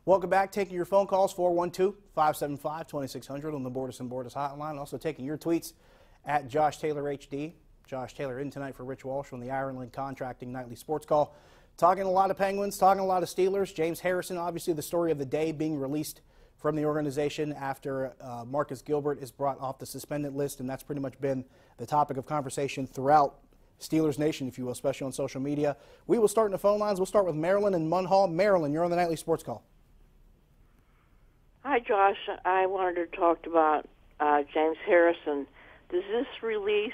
Welcome back. Taking your phone calls, 412-575-2600 on the Borders and Borders hotline. Also taking your tweets at Josh Taylor HD. Josh Taylor in tonight for Rich Walsh on the Ireland Contracting Nightly Sports Call. Talking a lot of Penguins, talking a lot of Steelers. James Harrison, obviously the story of the day, being released from the organization after Marcus Gilbert is brought off the suspended list, and that's pretty much been the topic of conversation throughout Steelers Nation, if you will, especially on social media. We will start in the phone lines. We'll start with Marilyn and Munhall. Marilyn, you're on the Nightly Sports Call. Hi, Josh. I wanted to talk about James Harrison. Does this release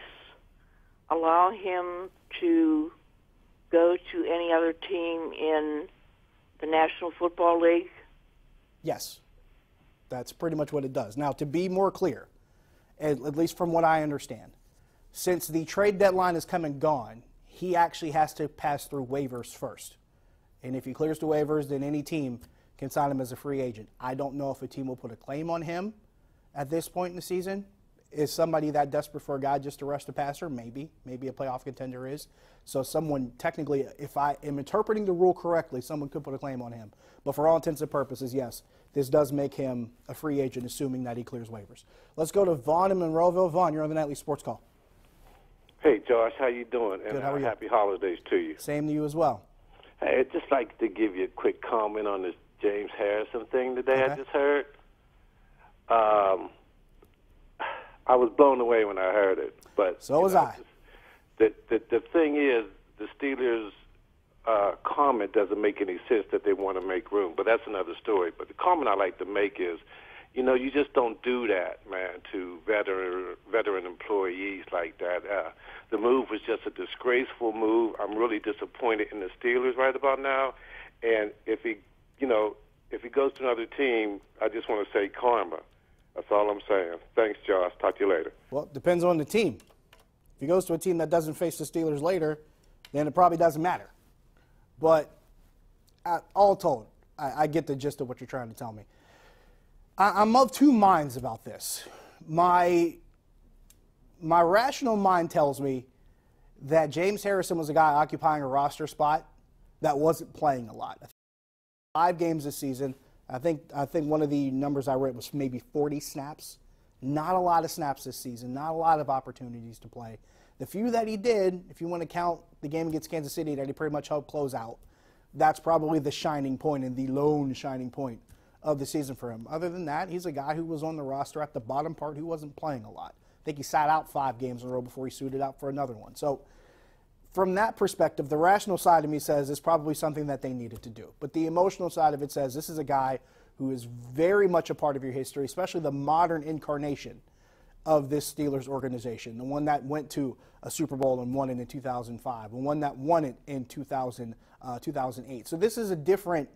allow him to go to any other team in the National Football League? Yes. That's pretty much what it does. Now, to be more clear, at least from what I understand, since the trade deadline is come and gone, he actually has to pass through waivers first. And if he clears the waivers, then any team can sign him as a free agent. I don't know if a team will put a claim on him at this point in the season. Is somebody that desperate for a guy just to rush the passer? Maybe. Maybe a playoff contender is. So someone, technically, if I am interpreting the rule correctly, someone could put a claim on him. But for all intents and purposes, yes, this does make him a free agent, assuming that he clears waivers. Let's go to Vaughn in Monroeville. Vaughn, you're on the Nightly Sports Call. Hey, Josh, how you doing? Good, how are you? Happy holidays to you. Same to you as well. Hey, I'd just like to give you a quick comment on this James Harrison thing today. Okay. I just heard. I was blown away when I heard it. But so was I. The thing is, the Steelers' comment doesn't make any sense that they want to make room. But that's another story. But the comment I like to make is, you know, you just don't do that, man, to veteran employees like that. The move was just a disgraceful move. I'm really disappointed in the Steelers right about now. And if he goes to another team, I just want to say karma. That's all I'm saying. Thanks, Josh. Talk to you later. Well, it depends on the team. If he goes to a team that doesn't face the Steelers later, then it probably doesn't matter. But all told, I get the gist of what you're trying to tell me. I'm of two minds about this. My rational mind tells me that James Harrison was a guy occupying a roster spot that wasn't playing a lot. 5 games this season. I think one of the numbers I read was maybe 40 snaps. Not a lot of snaps this season. Not a lot of opportunities to play. The few that he did, if you want to count the game against Kansas City that he pretty much helped close out, that's probably the shining point and the lone shining point of the season for him. Other than that, he's a guy who was on the roster at the bottom part who wasn't playing a lot. I think he sat out 5 games in a row before he suited out for another one. So from that perspective, the rational side of me says it's probably something that they needed to do. But the emotional side of it says this is a guy who is very much a part of your history, especially the modern incarnation of this Steelers organization, the one that went to a Super Bowl and won it in 2005, the one that won it in 2008. So this is a different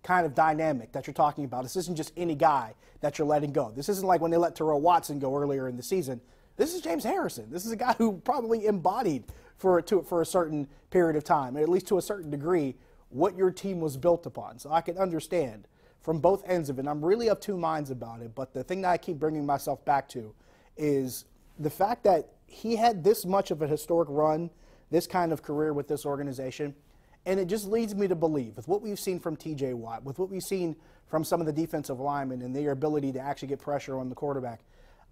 kind of dynamic that you're talking about. This isn't just any guy that you're letting go. This isn't like when they let Terrell Watson go earlier in the season. This is James Harrison. This is a guy who probably embodied for a certain period of time, at least to a certain degree, what your team was built upon. So I can understand from both ends of it. And I'm really of two minds about it. But the thing that I keep bringing myself back to is the fact that he had this much of a historic run, this kind of career with this organization. And it just leads me to believe, with what we've seen from T.J. Watt, with what we've seen from some of the defensive linemen and their ability to actually get pressure on the quarterback,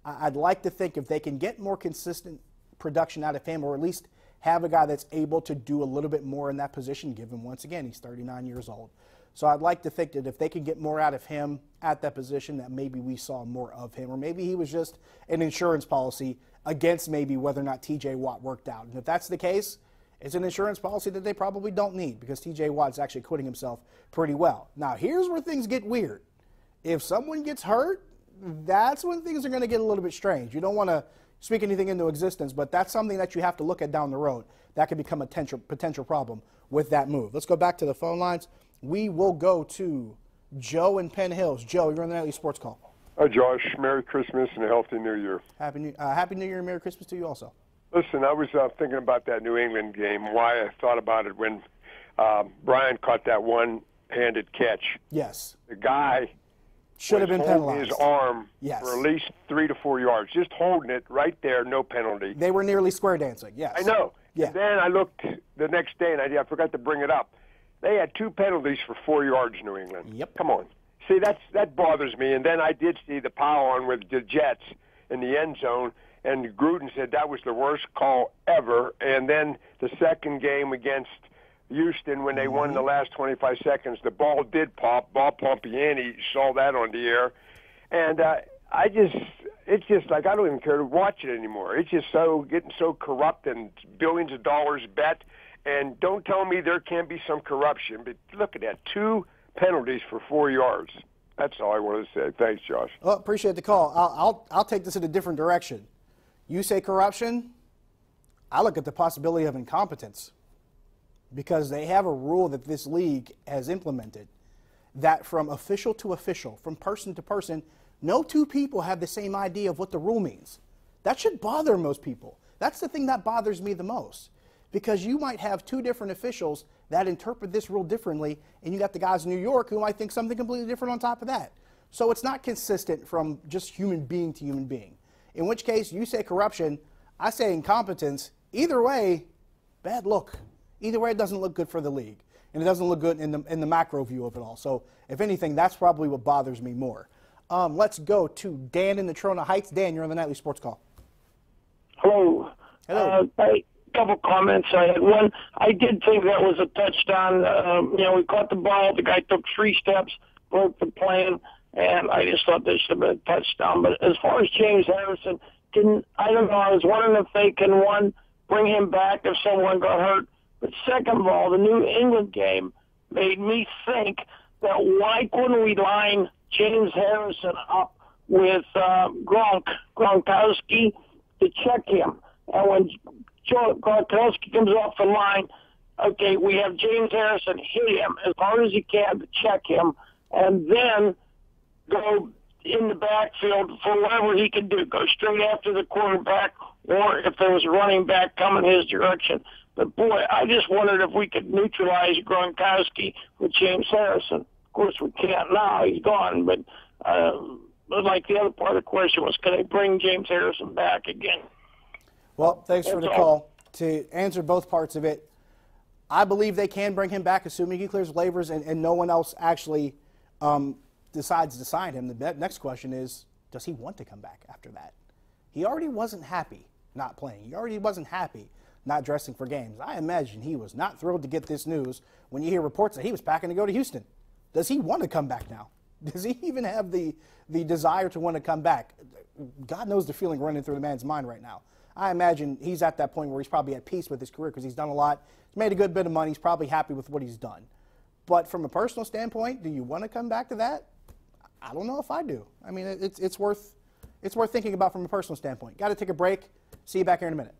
I'd like to think if they can get more consistent production out of him, or at least have a guy that's able to do a little bit more in that position, given, once again, he's 39 years old. So I'd like to think that if they can get more out of him at that position, that maybe we saw more of him. Or maybe he was just an insurance policy against maybe whether or not T.J. Watt worked out. And if that's the case, it's an insurance policy that they probably don't need, because T.J. Watt's actually acquitting himself pretty well. Now, here's where things get weird. If someone gets hurt, that's when things are going to get a little bit strange. You don't want to speak anything into existence, but that's something that you have to look at down the road. That could become a potential problem with that move. Let's go back to the phone lines. We will go to Joe in Penn Hills. Joe, you're on the Nightly Sports Call. Hi, Josh. Merry Christmas and a healthy New Year. Happy New Year and Merry Christmas to you also. Listen, I was thinking about that New England game, why I thought about it when Brian caught that one-handed catch. Yes. The guy should have been penalized. His arm yes. for at least 3 to 4 yards, just holding it right there, no penalty. They were nearly square dancing, yes. I know. Yeah. And then I looked the next day, and I forgot to bring it up. They had 2 penalties for 4 yards, New England. Yep. Come on. See, that bothers me. And then I did see the power on with the Jets in the end zone, and Gruden said that was the worst call ever. And then the second game against Houston, when they won in the last 25 seconds, the ball did pop. Ball Pompiani saw that on the air. And it's just like I don't even care to watch it anymore. It's just getting so corrupt and billions of dollars bet. And don't tell me there can't be some corruption. But look at that, 2 penalties for 4 yards. That's all I wanted to say. Thanks, Josh. Well, appreciate the call. I'll take this in a different direction. You say corruption, I look at the possibility of incompetence, because they have a rule that this league has implemented that from official to official, from person to person, no 2 people have the same idea of what the rule means. That should bother most people. That's the thing that bothers me the most, because you might have 2 different officials that interpret this rule differently, and you got the guys in New York who might think something completely different on top of that. So it's not consistent from just human being to human being. In which case, you say corruption, I say incompetence. Either way, bad look. Either way, it doesn't look good for the league, and it doesn't look good in the macro view of it all. So if anything, that's probably what bothers me more. Let's go to Dan in the Trona Heights. Dan, you're on the Nightly Sports Call. Hello. Hello. A couple comments. I had one. I did think that was a touchdown. We caught the ball. The guy took 3 steps, broke the plan, and I just thought this should have been a touchdown. But as far as James Harrison, I don't know. I was wondering if they can, one, bring him back if someone got hurt. But second of all, the New England game made me think that why couldn't we line James Harrison up with Gronkowski to check him? And when Gronkowski comes off the line, okay, we have James Harrison hit him as hard as he can to check him, and then go in the backfield for whatever he can do, go straight after the quarterback, or if there was a running back coming his direction. But, boy, I just wondered if we could neutralize Gronkowski with James Harrison. Of course, we can't now. He's gone. But like the other part of the question was, can they bring James Harrison back again? Well, thanks for the call. To answer both parts of it, I believe they can bring him back, assuming he clears waivers and no one else actually decides to sign him. The next question is, does he want to come back after that? He already wasn't happy not playing. He already wasn't happy not dressing for games. I imagine he was not thrilled to get this news when you hear reports that he was packing to go to Houston. Does he want to come back now? Does he even have the desire to want to come back? God knows the feeling running through the man's mind right now. I imagine he's at that point where he's probably at peace with his career because he's done a lot. He's made a good bit of money. He's probably happy with what he's done. But from a personal standpoint, do you want to come back to that? I don't know if I do. I mean, it's worth thinking about from a personal standpoint. Got to take a break. See you back here in a minute.